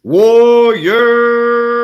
Warriors!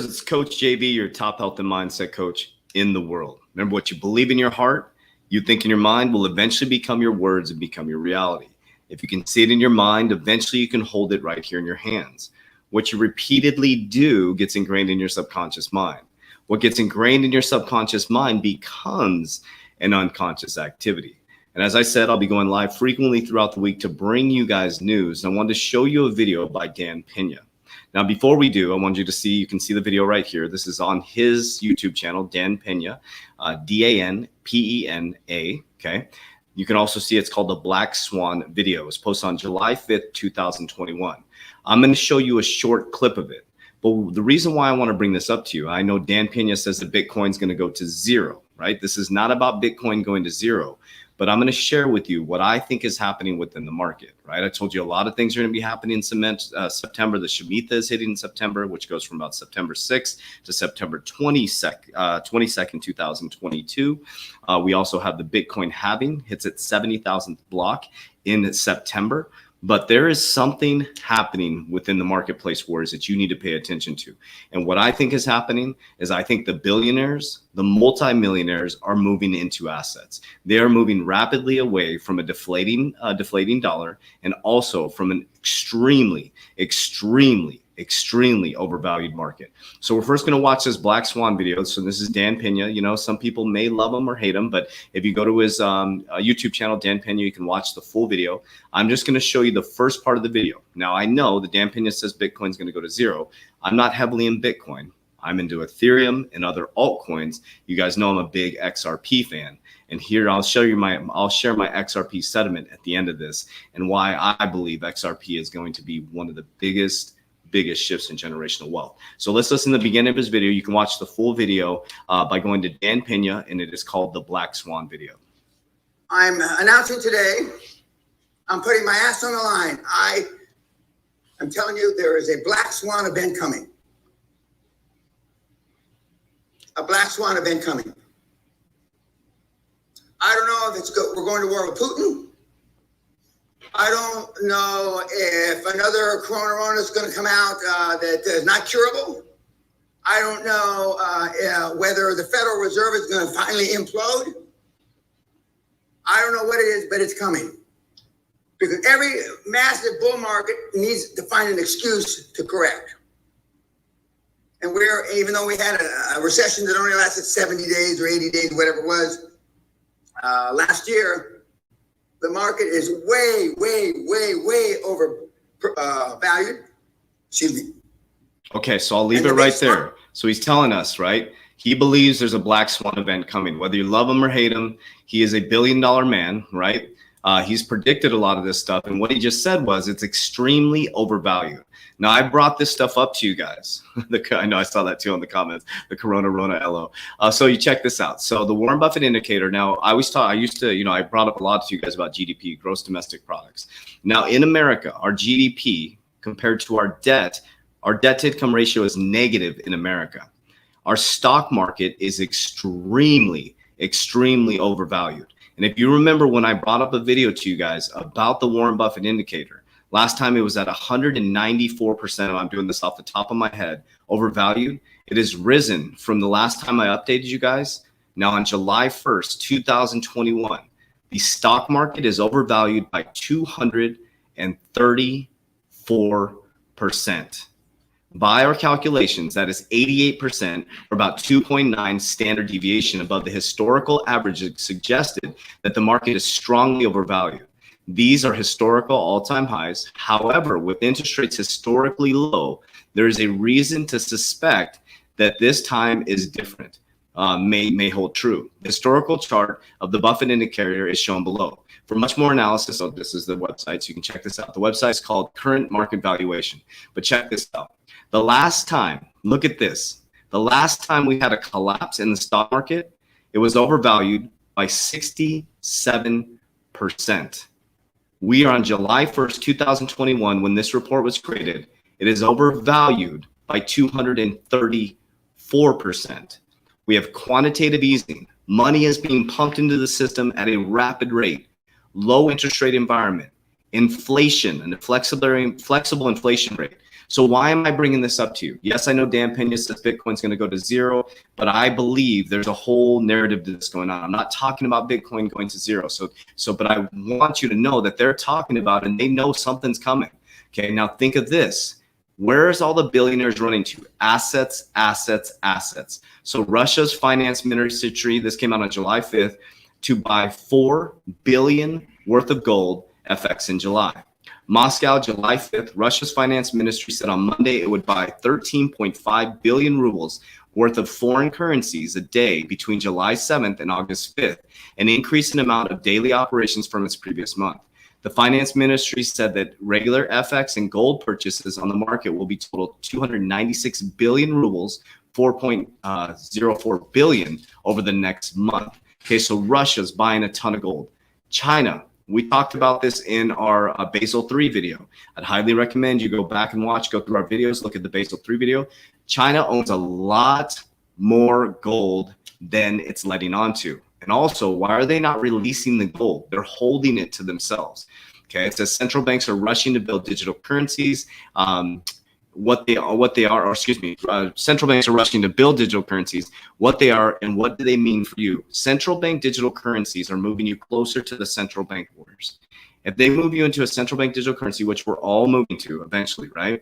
It's Coach JB, your top health and mindset coach in the world. Remember, what you believe in your heart, you think in your mind will eventually become your words and become your reality. If you can see it in your mind, eventually you can hold it right here in your hands. What you repeatedly do gets ingrained in your subconscious mind. What gets ingrained in your subconscious mind becomes an unconscious activity. And as I said, I'll be going live frequently throughout the week to bring you guys news. I wanted to show you a video by Dan Pena. Now, before we do, I want you to see, you can see the video right here. This is on his YouTube channel, Dan Pena, D-A-N-P-E-N-A, okay? You can also see it's called the Black Swan video. It was posted on July 5th, 2021. I'm going to show you a short clip of it. But the reason why I want to bring this up to you, I know Dan Pena says that Bitcoin's going to go to zero, right? This is not about Bitcoin going to zero. But I'm going to share with you what I think is happening within the market, right? I told you a lot of things are going to be happening in September. The Shemitah is hitting in September, which goes from about September 6th to September 22nd, 2022. We also have the Bitcoin halving, hits its 70,000th block in September. But there is something happening within the marketplace wars that you need to pay attention to. And what I think is happening is I think the billionaires, the multimillionaires are moving into assets. They are moving rapidly away from a deflating dollar and also from an extremely overvalued market. So we're first going to watch this Black Swan video. So this is Dan Pena. You know, some people may love him or hate him, but if you go to his YouTube channel, Dan Pena, you can watch the full video. I'm just going to show you the first part of the video. Now, I know that Dan Pena says Bitcoin's going to go to zero. I'm not heavily in Bitcoin. I'm into Ethereum and other altcoins. You guys know I'm a big XRP fan. And here I'll share my XRP sentiment at the end of this and why I believe XRP is going to be one of the biggest shifts in generational wealth. So let's listen to the beginning of his video. You can watch the full video by going to Dan Pena, and it is called the Black Swan video. I'm announcing today, I'm putting my ass on the line. I'm telling you, there is a Black Swan event coming. A Black Swan event coming. I don't know if we're going to war with Putin. I don't know if another corona is going to come out that is not curable. I don't know whether the Federal Reserve is going to finally implode. I don't know what it is, but it's coming. Because every massive bull market needs to find an excuse to correct. And even though we had a recession that only lasted 70 days or 80 days, whatever it was, last year, the market is way overvalued. Excuse me. Okay, so I'll leave it right there. So he's telling us, right? He believes there's a Black Swan event coming. Whether you love him or hate him, he is $1 billion man, right? He's predicted a lot of this stuff. And what he just said was it's extremely overvalued. Now, I brought this stuff up to you guys. I know I saw that too in the comments, the Corona LO. So you check this out. So the Warren Buffett indicator. Now, I brought up a lot to you guys about GDP, gross domestic products. Now, in America, our GDP compared to our debt to income ratio is negative in America. Our stock market is extremely overvalued. And if you remember when I brought up a video to you guys about the Warren Buffett indicator, last time it was at 194%. I'm doing this off the top of my head, overvalued. It has risen from the last time I updated you guys. Now on July 1st, 2021, the stock market is overvalued by 234%. By our calculations, that is 88%, or about 2.9 standard deviation above the historical average, suggested that the market is strongly overvalued. These are historical all-time highs. However, with interest rates historically low, there is a reason to suspect that this time is different, may hold true. The historical chart of the Buffett indicator is shown below. For much more analysis, this is the website, so you can check this out. The website is called Current Market Valuation. But check this out. The last time, look at this. The last time we had a collapse in the stock market, it was overvalued by 67%. We are on July 1st, 2021, when this report was created. It is overvalued by 234%. We have quantitative easing. Money is being pumped into the system at a rapid rate. Low interest rate environment. inflation and a flexible inflation rate. So why am I bringing this up to you? Yes, I know Dan Pena says Bitcoin's going to go to zero, but I believe there's a whole narrative to this going on. I'm not talking about Bitcoin going to zero. But I want you to know that they're talking about, and they know something's coming. Okay, now think of this. Where's all the billionaires running to? Assets, assets, assets. So Russia's finance ministry, this came out on July 5th, to buy 4 billion worth of gold FX in July. Moscow, July 5th, Russia's finance ministry said on Monday it would buy 13.5 billion rubles worth of foreign currencies a day between July 7th and August 5th, an increase in amount of daily operations from its previous month. The finance ministry said that regular FX and gold purchases on the market will be totaled 296 billion rubles, 4.04 billion over the next month. Okay, so Russia's buying a ton of gold. China, we talked about this in our Basel 3 video. I'd highly recommend you go back and go through our videos, look at the Basel 3 video. China owns a lot more gold than it's letting on to. And also, why are they not releasing the gold? They're holding it to themselves. Okay, it says central banks are rushing to build digital currencies. Central banks are rushing to build digital currencies. What they are and what do they mean for you? Central bank digital currencies are moving you closer to the central bank borders. If they move you into a central bank digital currency, which we're all moving to eventually, right?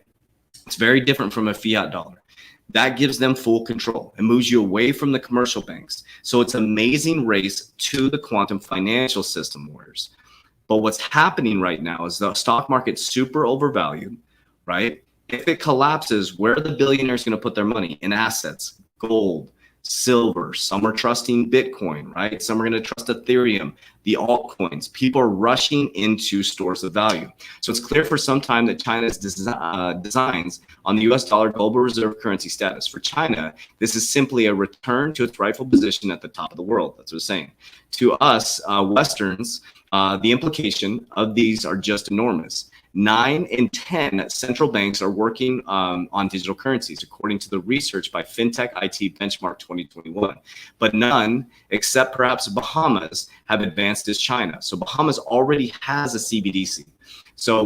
It's very different from a fiat dollar. That gives them full control and moves you away from the commercial banks. So it's an amazing race to the quantum financial system, warriors. But what's happening right now is the stock market's super overvalued, right? If it collapses, where are the billionaires going to put their money? In assets, gold, silver. Some are trusting Bitcoin, right? Some are going to trust Ethereum, the altcoins. People are rushing into stores of value. So it's clear for some time that China's designs on the US dollar global reserve currency status. For China, this is simply a return to its rightful position at the top of the world. That's what it's saying. To us, Westerns, the implication of these are just enormous. 9 in 10 central banks are working on digital currencies, according to the research by FinTech IT Benchmark 2021. But none, except perhaps Bahamas, have advanced as China. So Bahamas already has a CBDC,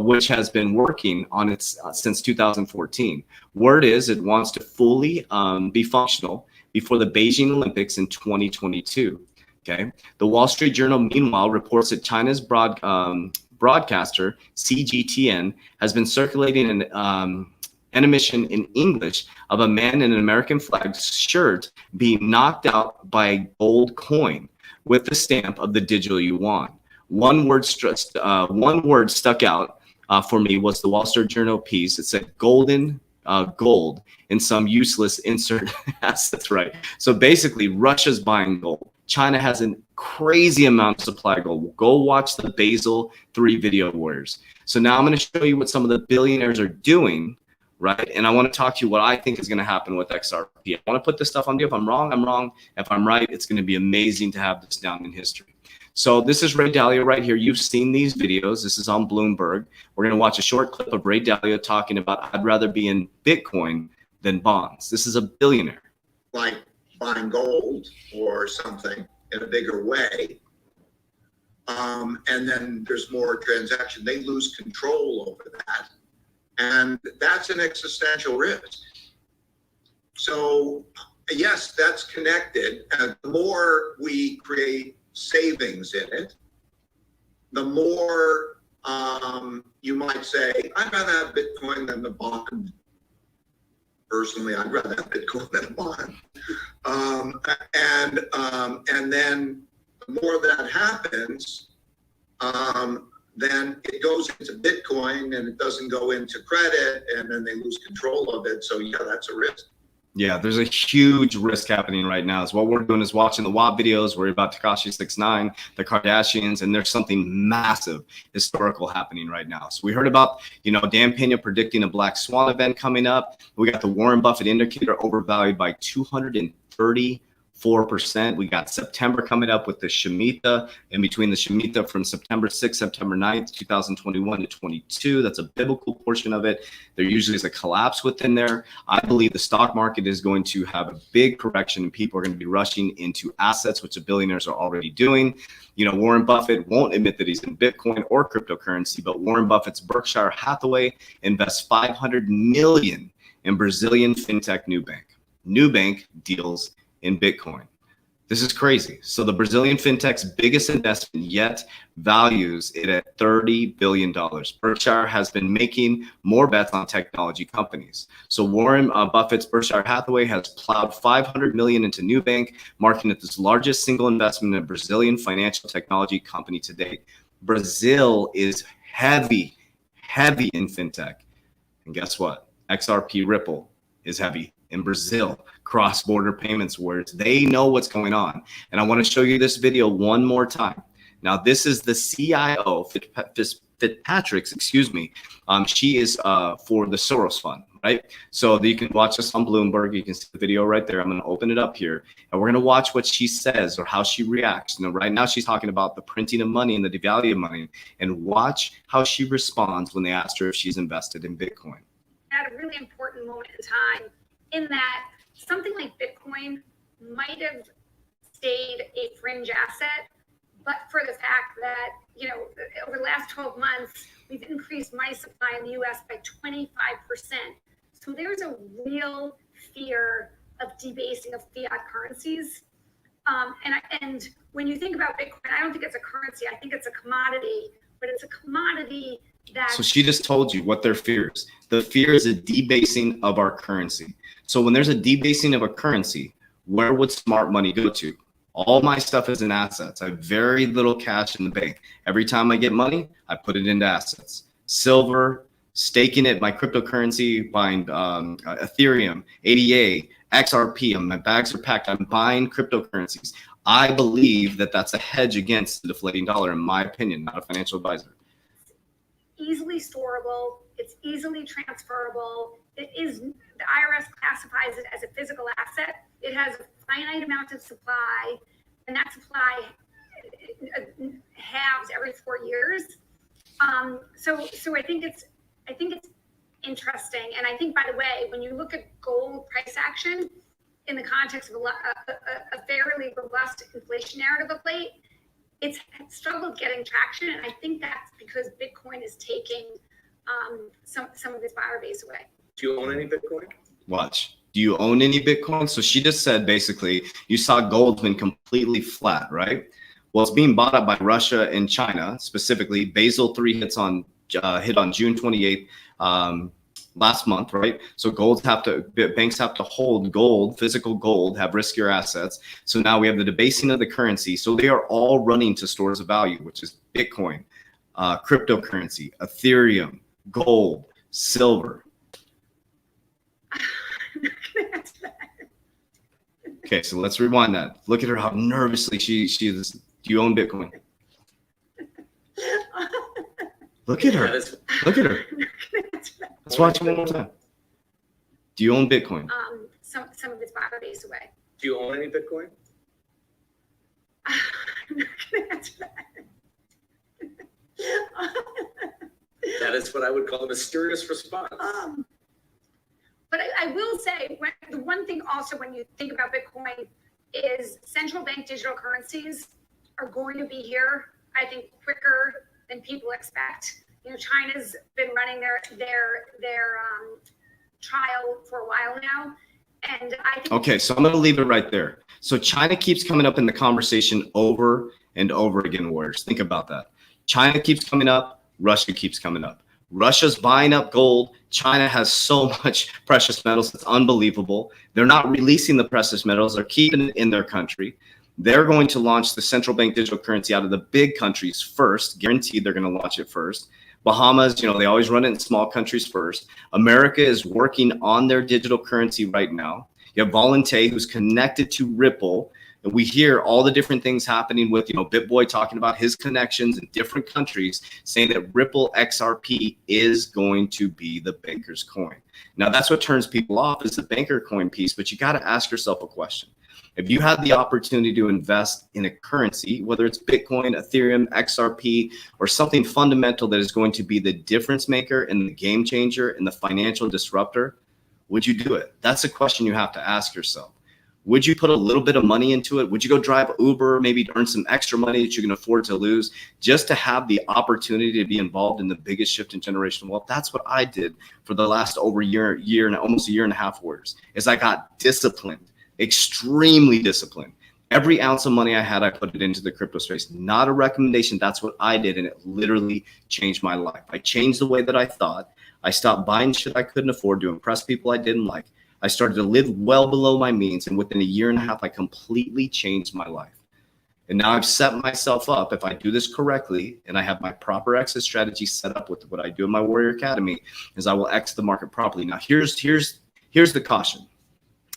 which has been working on it since 2014. Word is it wants to fully be functional before the Beijing Olympics in 2022. Okay. The Wall Street Journal, meanwhile, reports that China's broadcaster CGTN has been circulating an emission in English of a man in an American flag shirt being knocked out by a gold coin with the stamp of the digital yuan. One word stuck out for me was the Wall Street Journal piece. It said golden gold in some useless insert assets, right? So basically, Russia's buying gold. China has a crazy amount of supply gold. Go watch the Basel 3 video, warriors. So now I'm going to show you what some of the billionaires are doing, right? And I want to talk to you what I think is going to happen with XRP. I want to put this stuff on you. If I'm wrong, I'm wrong. If I'm right, it's going to be amazing to have this down in history. So this is Ray Dalio right here. You've seen these videos. This is on Bloomberg. We're going to watch a short clip of Ray Dalio talking about I'd rather be in Bitcoin than bonds. This is a billionaire. Like buying gold or something in a bigger way, and then there's more transaction. They lose control over that, and that's an existential risk. So yes, that's connected. And the more we create savings in it, the more you might say, I'd rather have Bitcoin than the bond. Personally, I'd rather have Bitcoin than a bond. And then the more that happens, then it goes into Bitcoin and it doesn't go into credit, and then they lose control of it. So yeah, that's a risk. Yeah, there's a huge risk happening right now. So what we're doing is watching the WAP videos. We're about Tekashi 6ix9ine, the Kardashians, and there's something massive historical happening right now. So we heard about, Dan Pena predicting a black swan event coming up. We got the Warren Buffett indicator overvalued by 234%. 4%. We got September coming up with the Shemitah, in between the Shemitah from September 6th, September 9th, 2021 to 22. That's a biblical portion of it. There usually is a collapse within there. I believe the stock market is going to have a big correction and people are going to be rushing into assets, which the billionaires are already doing. You know, Warren Buffett won't admit that he's in Bitcoin or cryptocurrency, but Warren Buffett's Berkshire Hathaway invests $500 million in Brazilian fintech Nubank. Nubank deals in Bitcoin. This is crazy. So the Brazilian fintech's biggest investment yet values it at $30 billion. Berkshire has been making more bets on technology companies. So Warren Buffett's Berkshire Hathaway has plowed $500 million into Nubank, marking it the largest single investment in a Brazilian financial technology company to date. Brazil is heavy in fintech. And guess what? XRP Ripple is heavy in Brazil. Cross-border payments, where they know what's going on. And I want to show you this video one more time. Now, this is the CIO, Fitzpatrick's, excuse me. She is for the Soros Fund, right? So you can watch this on Bloomberg. You can see the video right there. I'm going to open it up here, and we're going to watch what she says or how she reacts. You know, right now she's talking about the printing of money and the devalue of money, and watch how she responds when they asked her if she's invested in Bitcoin. At a really important moment in time, in that something like Bitcoin might have stayed a fringe asset, but for the fact that, you know, over the last 12 months, we've increased money supply in the US by 25%. So there's a real fear of debasing of fiat currencies. And when you think about Bitcoin, I don't think it's a currency. I think it's a commodity, but it's a commodity that... So she just told you what their fear is. The fear is a debasing of our currency. So when there's a debasing of a currency, where would smart money go to? All my stuff is in assets. I have very little cash in the bank. Every time I get money, I put it into assets. Silver, staking it, my cryptocurrency, buying Ethereum, ADA, XRP, my bags are packed. I'm buying cryptocurrencies. I believe that that's a hedge against the deflating dollar, in my opinion, not a financial advisor. Easily storable, it's easily transferable. It is, the IRS classifies it as a physical asset. It has a finite amount of supply, and that supply halves every 4 years. So I think it's interesting. And I think, by the way, when you look at gold price action in the context of a fairly robust inflation narrative of late, it's struggled getting traction, and I think that's because Bitcoin is taking some of its buyer base away. Do you own any Bitcoin? Watch. Do you own any Bitcoin? So she just said, basically, you saw gold's been completely flat, right? Well, it's being bought up by Russia and China, specifically. Basel III hit on June 28th last month, right? So banks have to hold gold, physical gold, have riskier assets. So now we have the debasing of the currency. So they are all running to stores of value, which is Bitcoin, cryptocurrency, Ethereum, gold, silver. Okay, so let's rewind that. Look at her, how nervously she is. Do you own Bitcoin? Look at her. Look at her. Let's watch it one more time. Do you own Bitcoin? Some of its buyer base away. Do you own any Bitcoin? I'm not gonna answer that. That is what I would call a mysterious response. But I will say, the one thing also when you think about Bitcoin is central bank digital currencies are going to be here, I think, quicker than people expect. You know, China's been running their trial for a while now, and I think. Okay, so I'm going to leave it right there. So China keeps coming up in the conversation over and over again, Warriors. Think about that. China keeps coming up. Russia keeps coming up. Russia's buying up gold. China has so much precious metals. It's unbelievable. They're not releasing the precious metals. They're keeping it in their country. They're going to launch the central bank digital currency out of the big countries first. Guaranteed they're going to launch it first. Bahamas, you know, they always run it in small countries first. America is working on their digital currency right now. You have Volante, who's connected to Ripple. And we hear all the different things happening with, you know, BitBoy talking about his connections in different countries, saying that Ripple XRP is going to be the banker's coin. Now, that's what turns people off, is the banker coin piece. But you got to ask yourself a question. If you had the opportunity to invest in a currency, whether it's Bitcoin, Ethereum, XRP, or something fundamental that is going to be the difference maker and the game changer and the financial disruptor, would you do it? That's a question you have to ask yourself. Would you put a little bit of money into it? Would you go drive Uber, maybe to earn some extra money that you can afford to lose, just to have the opportunity to be involved in the biggest shift in generational wealth? That's what I did for the last over almost a year and a half years, is I got disciplined, extremely disciplined. Every ounce of money I had, I put it into the crypto space. Not a recommendation. That's what I did, and it literally changed my life. I changed the way that I thought. I stopped buying shit I couldn't afford to impress people I didn't like. I started to live well below my means, and within a year and a half, I completely changed my life. And now I've set myself up, if I do this correctly, and I have my proper exit strategy set up with what I do in my Warrior Academy, is I will exit the market properly. Now, here's the caution.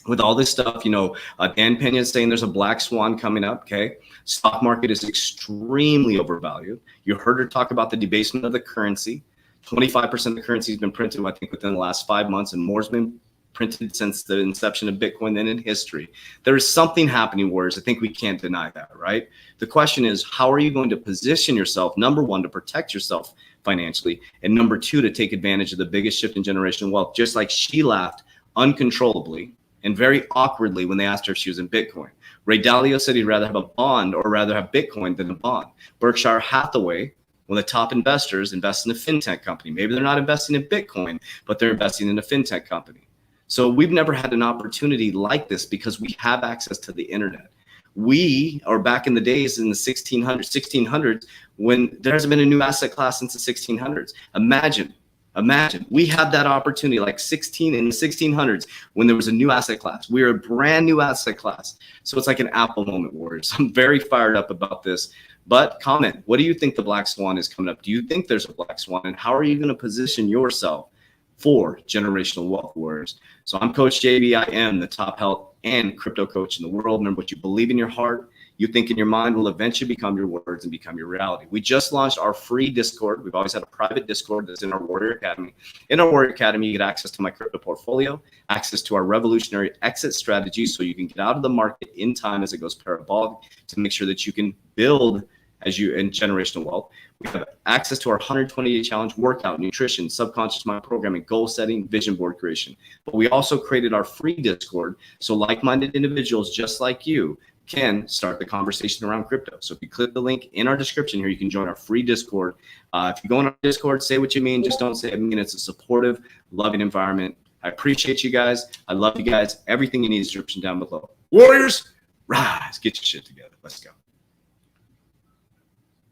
With all this stuff, Dan Pena is saying there's a black swan coming up, okay? Stock market is extremely overvalued. You heard her talk about the debasement of the currency. 25% of the currency has been printed, I think, within the last 5 months, and more has been printed since the inception of Bitcoin than in history. There is something happening, Warriors. I think we can't deny that, right? The question is, how are you going to position yourself, number one, to protect yourself financially, and number two, to take advantage of the biggest shift in generational wealth? Just like she laughed uncontrollably and very awkwardly when they asked her if she was in Bitcoin. Ray Dalio said he'd rather have a bond or rather have Bitcoin than a bond. Berkshire Hathaway, one of the top investors, invest in a fintech company. Maybe they're not investing in Bitcoin, but they're investing in a fintech company. So we've never had an opportunity like this because we have access to the internet. We are back in the days in the 1600s when there hasn't been a new asset class since the 1600s. Imagine, we had that opportunity in the 1600s when there was a new asset class. We are a brand new asset class. So it's like an Apple moment, Warriors. I'm very fired up about this. But comment, what do you think the black swan is coming up? Do you think there's a black swan? And how are you going to position yourself for generational wealth, Warriors? So I'm Coach JB. I am the top health and crypto coach in the world. Remember, what you believe in your heart, you think in your mind, will eventually become your words and become your reality. We just launched our free Discord. We've always had a private Discord that's in our Warrior Academy. In our Warrior Academy, you get access to my crypto portfolio, access to our revolutionary exit strategy, so you can get out of the market in time as it goes parabolic, to make sure that you can build in generational wealth. We have access to our 120-day challenge, workout, nutrition, subconscious mind programming, goal setting, vision board creation. But we also created our free Discord, so like-minded individuals just like you can start the conversation around crypto. So if you click the link in our description here, you can join our free Discord. If you go on our Discord, say what you mean. Just don't say, I mean, it's a supportive, loving environment. I appreciate you guys. I love you guys. Everything you need is description down below. Warriors, rise. Get your shit together. Let's go.